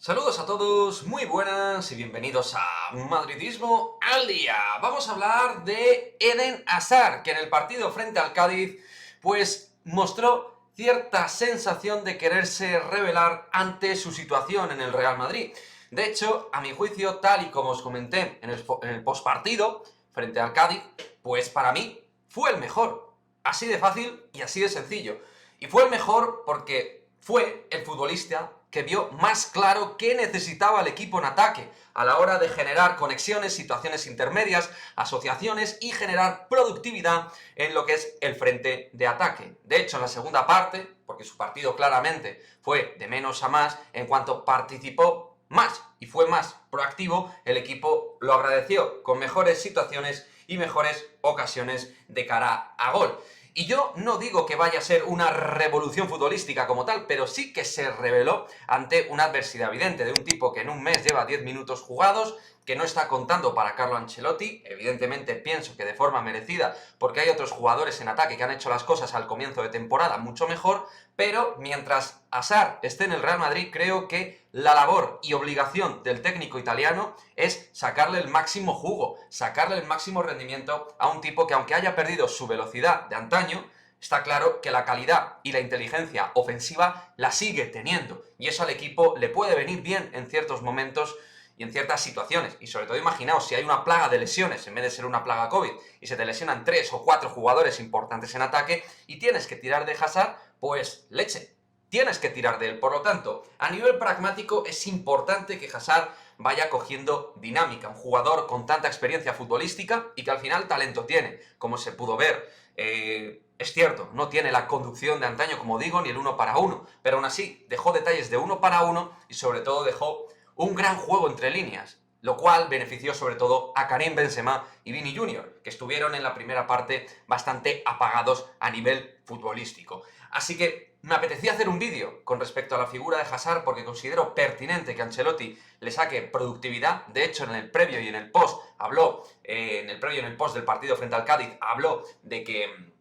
Saludos a todos, muy buenas y bienvenidos a Madridismo al Día. Vamos a hablar de Eden Hazard, que en el partido frente al Cádiz, pues mostró cierta sensación de quererse revelar ante su situación en el Real Madrid. De hecho, a mi juicio, tal y como os comenté en el postpartido frente al Cádiz, pues para mí fue el mejor. Así de fácil y así de sencillo. Y fue el mejor porque fue el futbolista que vio más claro qué necesitaba el equipo en ataque a la hora de generar conexiones, situaciones intermedias, asociaciones y generar productividad en lo que es el frente de ataque. De hecho, en la segunda parte, porque su partido claramente fue de menos a más, en cuanto participó más y fue más proactivo, el equipo lo agradeció con mejores situaciones y mejores ocasiones de cara a gol. Y yo no digo que vaya a ser una revolución futbolística como tal, pero sí que se reveló ante una adversidad evidente de un tipo que en un mes lleva 10 minutos jugados, que no está contando para Carlo Ancelotti. Evidentemente pienso que de forma merecida, porque hay otros jugadores en ataque que han hecho las cosas al comienzo de temporada mucho mejor, pero mientras Hazard esté en el Real Madrid, creo que la labor y obligación del técnico italiano es sacarle el máximo jugo, sacarle el máximo rendimiento a un tipo que, aunque haya perdido su velocidad de antaño, está claro que la calidad y la inteligencia ofensiva la sigue teniendo, y eso al equipo le puede venir bien en ciertos momentos y en ciertas situaciones. Y sobre todo, imaginaos, si hay una plaga de lesiones en vez de ser una plaga COVID y se te lesionan 3 o 4 jugadores importantes en ataque y tienes que tirar de Hazard, pues leche, tienes que tirar de él. Por lo tanto, a nivel pragmático es importante que Hazard vaya cogiendo dinámica, un jugador con tanta experiencia futbolística y que al final talento tiene, como se pudo ver. Es cierto, no tiene la conducción de antaño, como digo, ni el 1 para 1, pero aún así dejó detalles de 1 para 1 y sobre todo dejó un gran juego entre líneas, lo cual benefició sobre todo a Karim Benzema y Vini Jr., que estuvieron en la primera parte bastante apagados a nivel futbolístico. Así que me apetecía hacer un vídeo con respecto a la figura de Hazard porque considero pertinente que Ancelotti le saque productividad. De hecho, en el previo y en el post habló, en el previo y en el post del partido frente al Cádiz, habló de que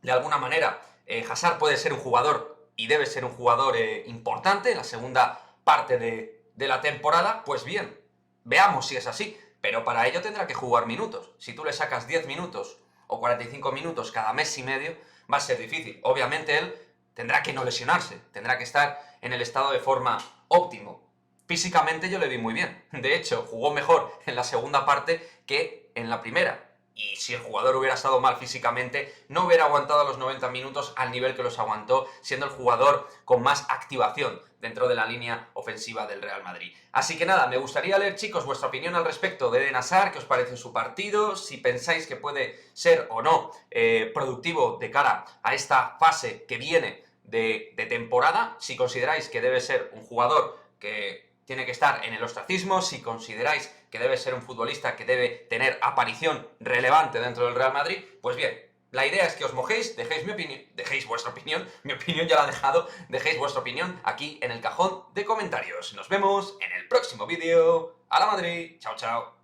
de alguna manera Hazard puede ser un jugador y debe ser un jugador importante en la segunda parte de la temporada. Pues bien, veamos si es así, pero para ello tendrá que jugar minutos. Si tú le sacas 10 minutos o 45 minutos cada mes y medio, va a ser difícil. Obviamente él tendrá que no lesionarse, tendrá que estar en el estado de forma óptimo. Físicamente yo le vi muy bien. De hecho, jugó mejor en la segunda parte que en la primera. Y si el jugador hubiera estado mal físicamente, no hubiera aguantado los 90 minutos al nivel que los aguantó, siendo el jugador con más activación dentro de la línea ofensiva del Real Madrid. Así que nada, me gustaría leer, chicos, vuestra opinión al respecto de Eden Hazard, qué os parece su partido, si pensáis que puede ser o no productivo de cara a esta fase que viene de temporada, si consideráis que debe ser un jugador que tiene que estar en el ostracismo, si consideráis que debe ser un futbolista que debe tener aparición relevante dentro del Real Madrid, pues bien, la idea es que os mojéis, dejéis mi opinión, dejéis vuestra opinión, mi opinión ya la he dejado, dejéis vuestra opinión aquí en el cajón de comentarios. Nos vemos en el próximo vídeo. ¡A la Madrid! ¡Chao, chao!